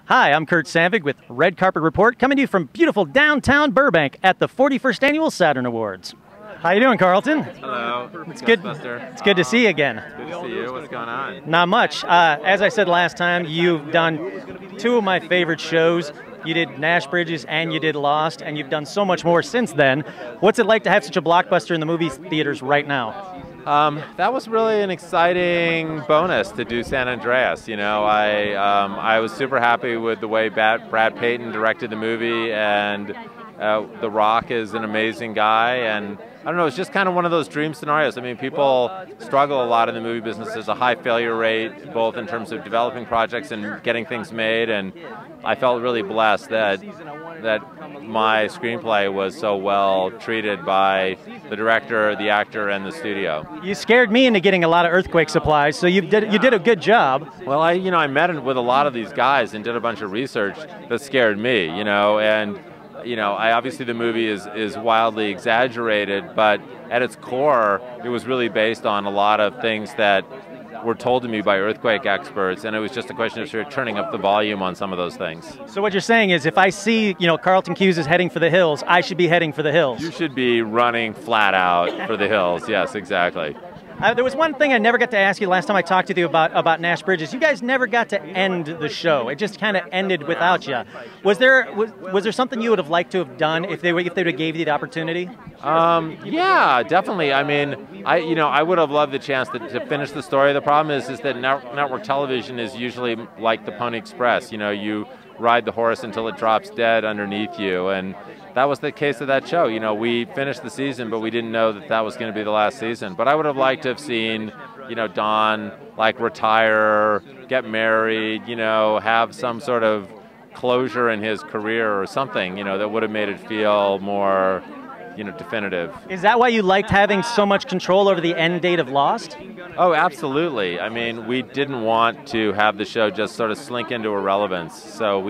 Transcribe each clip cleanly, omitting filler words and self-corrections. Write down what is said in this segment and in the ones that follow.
Hi, I'm Curt Sandvig with Red Carpet Report, coming to you from beautiful downtown Burbank at the 41st Annual Saturn Awards. How you doing, Carlton? Hello. It's good. It's good to see you again. Good to see you. What's going on? Not much. As I said last time, you've done two of my favorite shows. You did Nash Bridges and you did Lost, and you've done so much more since then. What's it like to have such a blockbuster in the movie theaters right now? That was really an exciting bonus to do San Andreas. You know, I was super happy with the way Brad Payton directed the movie, and The Rock is an amazing guy, and I don't know, it's just kind of one of those dream scenarios. I mean, people struggle a lot in the movie business. There's a high failure rate, both in terms of developing projects and getting things made, and I felt really blessed that my screenplay was so well treated by the director, the actor, and the studio. You scared me into getting a lot of earthquake supplies, so you did a good job. Well, I met with a lot of these guys and did a bunch of research that scared me, and obviously the movie is wildly exaggerated, but at its core, it was really based on a lot of things that were told to me by earthquake experts, and it was just a question of sort of turning up the volume on some of those things. So what you're saying is, if I see, Carlton Cuse is heading for the hills, I should be heading for the hills. You should be running flat out for the hills. Yes, exactly. There was one thing I never got to ask you last time I talked to you about Nash Bridges. You guys never got to end the show. It just kind of ended without you. Was there something you would have liked to have done if they would have gave you the opportunity? Yeah, definitely. I mean, I would have loved the chance to finish the story. The problem is that network television is usually like the Pony Express. You ride the horse until it drops dead underneath you, and that was the case of that show. We finished the season, but we didn't know that was going to be the last season. But I would have liked to have seen, Don retire, get married, have some sort of closure in his career or something, that would have made it feel more, definitive. Is that why you liked having so much control over the end date of Lost? Oh, absolutely. I mean, we didn't want to have the show just sort of slink into irrelevance. So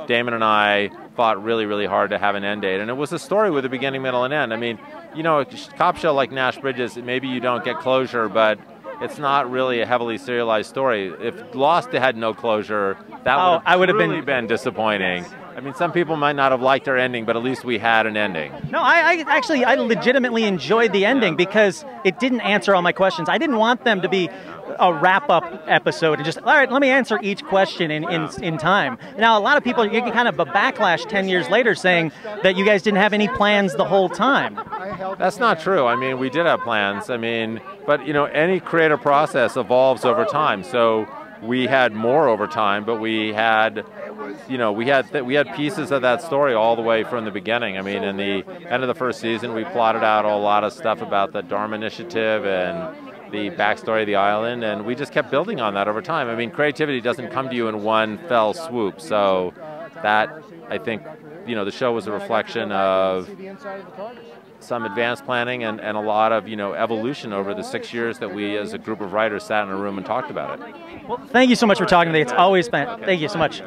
Damon and I fought really, really hard to have an end date. And it was a story with a beginning, middle, and end. I mean, a cop show like Nash Bridges, maybe you don't get closure, but it's not really a heavily serialized story. If Lost had no closure, that would have really been disappointing. I mean, some people might not have liked our ending, but at least we had an ending. No, I legitimately enjoyed the ending because it didn't answer all my questions. I didn't want them to be a wrap-up episode and just, all right, let me answer each question in time. Now, a lot of people, you get kind of a backlash 10 years later saying that you guys didn't have any plans the whole time. That's not true. I mean, we did have plans. I mean, but, any creative process evolves over time. So we had more over time, but we had pieces of that story all the way from the beginning. I mean, in the end of the first season, we plotted out a lot of stuff about the Dharma Initiative and the backstory of the island, and we just kept building on that over time. I mean, creativity doesn't come to you in one fell swoop, so that, I think, the show was a reflection of some advanced planning and a lot of, evolution over the 6 years that we as a group of writers sat in a room and talked about it. Well, thank you so much for talking to me. It's always been, thank you so much.